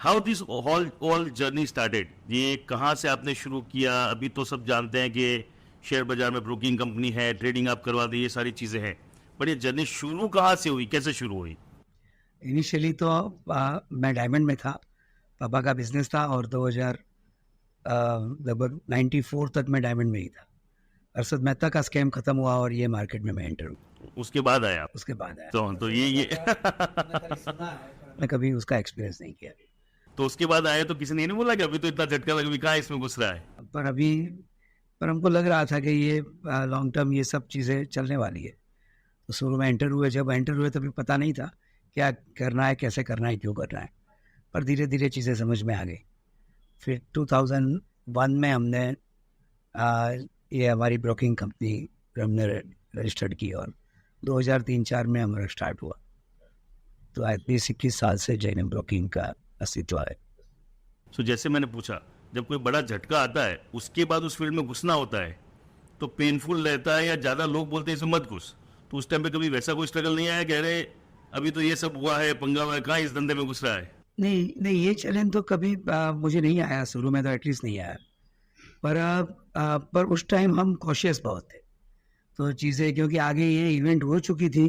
How this all journey started, ये कहाँ से आपने शुरू किया? अभी तो सब जानते हैं कि शेयर बाजार में ब्रोकिंग कंपनी है, ट्रेडिंग आप करवा दी, ये सारी चीज़ें हैं, पर ये जर्नी शुरू कहाँ से हुई, कैसे शुरू हुई? इनिशियली तो मैं डायमंड में था, पापा का बिजनेस था, और 2000 लगभग 94 तक मैं डायमंड में ही था। अरशद मेहता का स्कैम खत्म हुआ और ये मार्केट में मैं एंटर हूँ। उसके बाद आया आप? उसके बाद आया। तो ये मैं कभी उसका एक्सपीरियंस नहीं किया। तो उसके बाद आया तो किसी ने नहीं बोला कि अभी तो इतना झटका लगा, अभी कहाँ इसमें घुस रहा है? पर हमको लग रहा था कि ये लॉन्ग टर्म ये सब चीज़ें चलने वाली है। तो शुरू में एंटर हुए, जब एंटर हुए तभी पता नहीं था क्या करना है, कैसे करना है, क्यों करना है, पर धीरे धीरे चीज़ें समझ में आ गई। फिर 2001 में हमने ये हमारी ब्रोकिंग कंपनी हमने रजिस्टर्ड की, और 2003-04 में हमारा स्टार्ट हुआ। तो आज 20-21 साल से जैन ब्रोकिंग का अस्तित्व है। सो जैसे मैंने पूछा, जब कोई बड़ा झटका आता है उसके बाद उस फील्ड में घुसना होता है तो पेनफुल रहता है, या ज़्यादा लोग बोलते हैं इसमें मत घुस, तो उस टाइम पे कभी वैसा कोई स्ट्रगल नहीं आया, कह रहे अभी तो ये सब हुआ है, पंगा हुआ है, कहाँ इस धंधे में घुस रहा है? नहीं नहीं, ये चैलेंज तो कभी मुझे नहीं आया, शुरू में तो एटलीस्ट नहीं आया। पर उस टाइम हम कॉशियस बहुत थे, तो चीज़ें क्योंकि आगे ये इवेंट हो चुकी थी,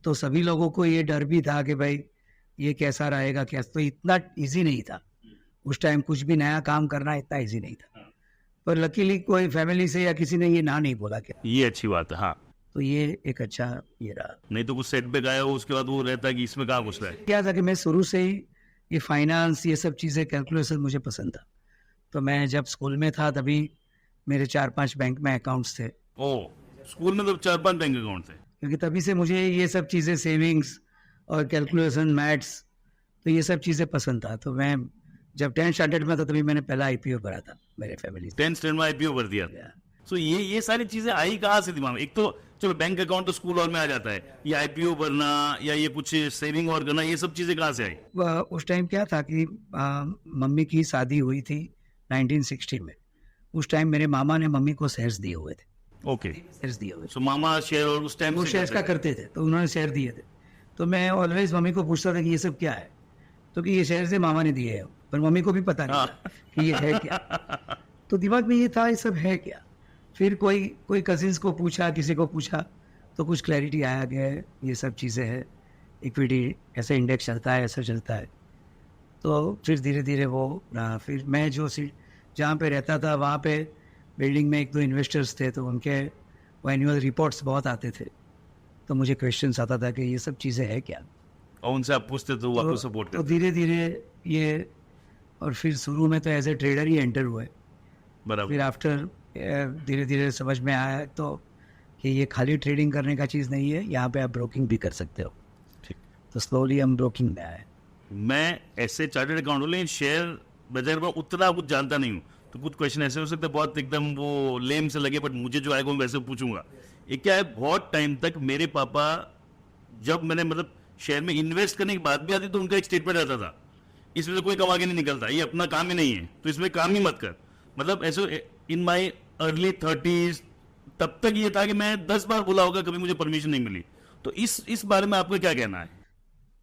तो सभी लोगों को ये डर भी था कि भाई ये कैसा रहेगा, कैसा, तो इतना इजी नहीं था उस टाइम, कुछ भी नया काम करना इतना इजी नहीं था। पर लकीली कोई फैमिली से या किसी ने ये ना नहीं बोला क्या, ये अच्छी बात है। हाँ, तो ये एक अच्छा ये रहा। नहीं तो कुछ सेट पे गया हो उसके बाद वो रहता है कि इसमें कहाँ घुस रहा है। क्या था कि मैं शुरू से ही ये फाइनेंस ये सब चीज़ें कैलकुलेशन मुझे पसंद था। तो मैं जब स्कूल में था तभी मेरे 4-5 बैंक में अकाउंट्स थे, ओ, स्कूल में तो 4-5 बैंक अकाउंट थे? क्योंकि तभी से मुझे ये सब चीज़ें सेविंग्स और कैलकुलेशन मैथ्स, तो ये सब चीज़ें पसंद था। तो मैं जब 10th स्टैंडर्ड में था तभी मैंने पहला आईपीओ भरा था मेरे फैमिली से। 10th स्टैंडर्ड में आईपीओ भर दिया? सो ये सारी चीजें आई कहाँ से दिमाग में? एक तो चलो बैंक अकाउंट तो स्कूल और में आ जाता है, ये आईपीओ भरना या ये कुछ सेविंग और करना, ये सब चीजें कहाँ से आई? उस टाइम क्या था कि मम्मी की शादी हुई थी 1960 में। उस टाइम मेरे मामा ने मम्मी को शेयर्स दिए हुए थे। ओके, शेयर्स दिए हुए थे, सो मामा शेयर और उस टाइम वो शेयर्स का करते थे, तो उन्होंने शेयर दिए थे। तो मैं ऑलवेज मम्मी को पूछता था कि ये सब क्या है, तो कि ये शेयर से मामा ने दिए हैं, पर मम्मी को भी पता नहीं था कि ये है क्या। तो दिमाग में ये था ये सब है क्या। फिर कोई कजिन्स को पूछा, किसी को पूछा, तो कुछ क्लैरिटी आया कि ये सब चीज़ें हैं, इक्विटी ऐसे इंडेक्स चलता है, ऐसा चलता है। तो फिर धीरे धीरे वो फिर मैं जो जहाँ पे रहता था वहाँ पे बिल्डिंग में 1-2 इन्वेस्टर्स थे, तो उनके वो एनुअल रिपोर्ट्स बहुत आते थे, तो मुझे क्वेश्चंस आता था कि ये सब चीज़ें हैं क्या। और उनसे आप पूछते तो वो आपको सपोर्ट तो करते? धीरे धीरे ये, और फिर शुरू में तो एज ए ट्रेडर ही एंटर हुए। बराबर। फिर आफ्टर धीरे धीरे समझ में आया तो कि ये खाली ट्रेडिंग करने का चीज़ नहीं है, यहाँ पे आप ब्रोकिंग भी कर सकते हो। ठीक। तो स्लोली हम ब्रोकिंग में आए। मैं ऐसे चार्टर्ड अकाउंट हूँ, लेकिन शेयर बाजार में उतना कुछ जानता नहीं हूँ, तो कुछ क्वेश्चन ऐसे हो सकते हैं बहुत एकदम वो लेम से लगे, बट मुझे जो आएगा मैं वैसे पूछूंगा। एक क्या है, बहुत टाइम तक मेरे पापा, जब मैंने मतलब शेयर में इन्वेस्ट करने की बात भी आती तो उनका एक स्टेटमेंट रहता था, इसमें से कोई कमा के नहीं निकलता, ये अपना काम ही नहीं है, तो इसमें काम ही मत कर। मतलब ऐसे इन माई अर्ली 30s तब तक ये था कि मैं 10 बार बोला होगा, कभी मुझे परमिशन नहीं मिली। तो इस बारे में आपका क्या कहना है?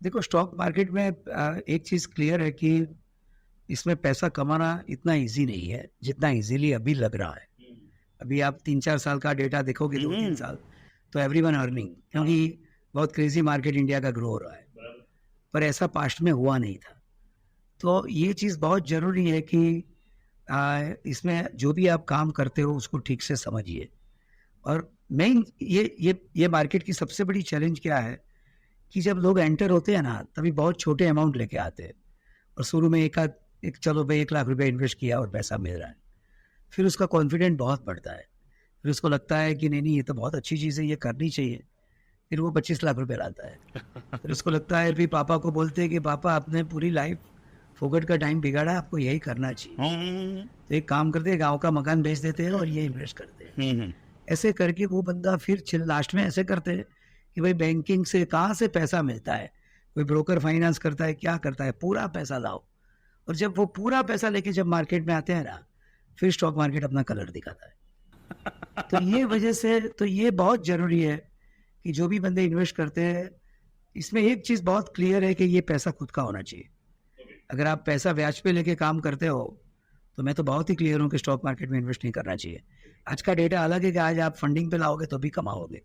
देखो, स्टॉक मार्केट में एक चीज़ क्लियर है कि इसमें पैसा कमाना इतना इजी नहीं है जितना इजीली अभी लग रहा है। अभी आप 3-4 साल का डेटा देखोगे, 2-3 साल, तो एवरीवन अर्निंग, क्योंकि बहुत क्रेजी मार्केट इंडिया का ग्रो हो रहा है, पर ऐसा पास्ट में हुआ नहीं था। तो ये चीज़ बहुत ज़रूरी है कि इसमें जो भी आप काम करते हो उसको ठीक से समझिए। और मेन ये मार्केट की सबसे बड़ी चैलेंज क्या है कि जब लोग एंटर होते हैं ना, तभी बहुत छोटे अमाउंट लेके आते हैं, और शुरू में एक चलो भाई 1 लाख रुपए इन्वेस्ट किया और पैसा मिल रहा है। फिर उसका कॉन्फिडेंट बहुत बढ़ता है, फिर उसको लगता है कि नहीं नहीं ये तो बहुत अच्छी चीज़ है, ये करनी चाहिए। फिर वो 25 लाख रुपए लाता है। फिर उसको लगता है, फिर पापा को बोलते हैं कि पापा आपने पूरी लाइफ फोकट का टाइम बिगाड़ा, आपको यही करना चाहिए। तो एक काम करते हैं, गाँव का मकान बेच देते हैं और ये इन्वेस्ट करते हैं। ऐसे करके वो बंदा फिर लास्ट में ऐसे करते हैं कि भाई बैंकिंग से कहाँ से पैसा मिलता है, कोई ब्रोकर फाइनेंस करता है, क्या करता है, पूरा पैसा लाओ। और जब वो पूरा पैसा लेके जब मार्केट में आते हैं ना, फिर स्टॉक मार्केट अपना कलर दिखाता है। तो ये वजह से तो ये बहुत ज़रूरी है कि जो भी बंदे इन्वेस्ट करते हैं, इसमें एक चीज़ बहुत क्लियर है कि ये पैसा खुद का होना चाहिए। अगर आप पैसा ब्याज पे लेके काम करते हो तो मैं तो बहुत ही क्लियर हूँ कि स्टॉक मार्केट में इन्वेस्ट नहीं करना चाहिए। आज का डेटा अलग है कि आज आप फंडिंग पे लाओगे तो भी कमाओगे,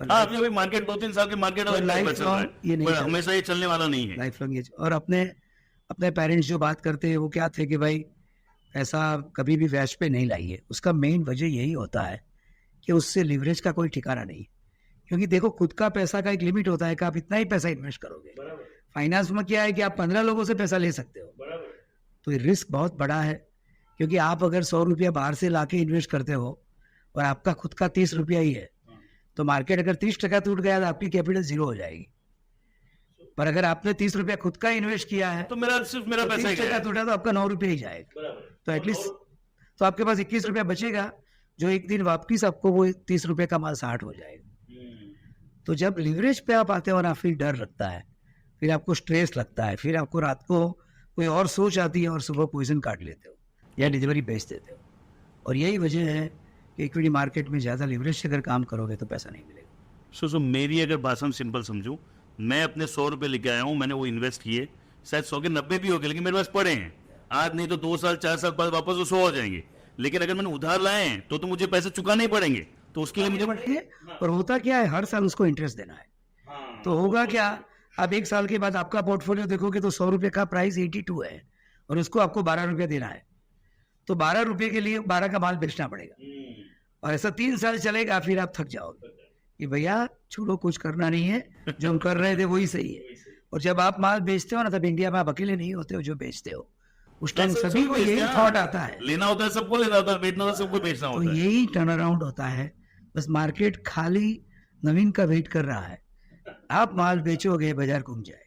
पर हाँ, अभी मार्केट 2-3 साल के मार्केट पर अलग life चल रहा है, long ये नहीं पर चलता। हमेशा ये चलने वाला नहीं है। लाइफ लॉन्ग ये। और अपने अपने पेरेंट्स जो बात करते हैं वो क्या थे कि भाई ऐसा कभी भी ब्याज पे नहीं लाइए। उसका मेन वजह यही होता है कि उससे लिवरेज का कोई ठिकाना नहीं। क्योंकि देखो खुद का पैसा का एक लिमिट होता है कि आप इतना ही पैसा इन्वेस्ट करोगे। फाइनेंस में क्या है कि आप 15 लोगों से पैसा ले सकते हो, तो रिस्क बहुत बड़ा है। क्योंकि आप अगर 100 रुपया बाहर से लाके इन्वेस्ट करते हो और आपका खुद का 30 रुपया ही है, तो मार्केट अगर 30% टूट गया तो आपकी कैपिटल जीरो हो जाएगी। पर अगर आपने 30 रुपया खुद का इन्वेस्ट किया है तो मेरा सिर्फ मेरा पैसा ही 30% गया। टूटा तो आपका 9 रुपया ही जाएगा। तो एटलीस्ट तो आपके पास 21 रुपया बचेगा, जो एक दिन वापिस आपको वो 30 रुपये का माल 60 हो जाएगा। तो जब लिवरेज पे आप आते हो ना, फिर डर लगता है, फिर आपको स्ट्रेस लगता है, फिर आपको रात को कोई और सोच आती है और सुबह पोजीशन काट लेते हो या डिलीवरी बेच देते हो। और यही वजह है कि इक्विटी मार्केट में ज़्यादा लिवरेज से अगर काम करोगे तो पैसा नहीं मिलेगा। सो मेरी अगर बात हम सिंपल समझूं, मैं अपने 100 रुपए लेके आया हूं, मैंने वो इन्वेस्ट किए, शायद 100 के 90 भी हो गए, लेकिन मेरे पास पड़े हैं। आज नहीं तो 2 साल 4 साल बाद वापस वो 100 हो जाएंगे। लेकिन अगर मैंने उधार लाए हैं तो मुझे पैसे चुकाने ही पड़ेंगे, तो उसके लिए मुझे और होता क्या है, हर साल उसको इंटरेस्ट देना है। तो होगा क्या, अब 1 साल के बाद आपका पोर्टफोलियो देखोगे तो 100 रुपये का प्राइस 82 है और उसको आपको 12 रुपया देना है। तो 12 रुपये के लिए 12 का माल बेचना पड़ेगा और ऐसा 3 साल चलेगा। फिर आप थक जाओगे कि भैया छोड़ो, कुछ करना नहीं है, जो हम कर रहे थे वही सही है। और जब आप माल बेचते हो ना, तब इंडिया में आप अकेले नहीं होते हो जो बेचते हो। उस टाइम सभी को यही थॉट आता है, लेना होता है सबको, लेना होता है, बेचना होता है सबको, बेचना तो होता है। यही टर्न अराउंड होता है। बस मार्केट खाली नवीन का वेट कर रहा है, आप माल बेचोगे बाजार घूम जाए।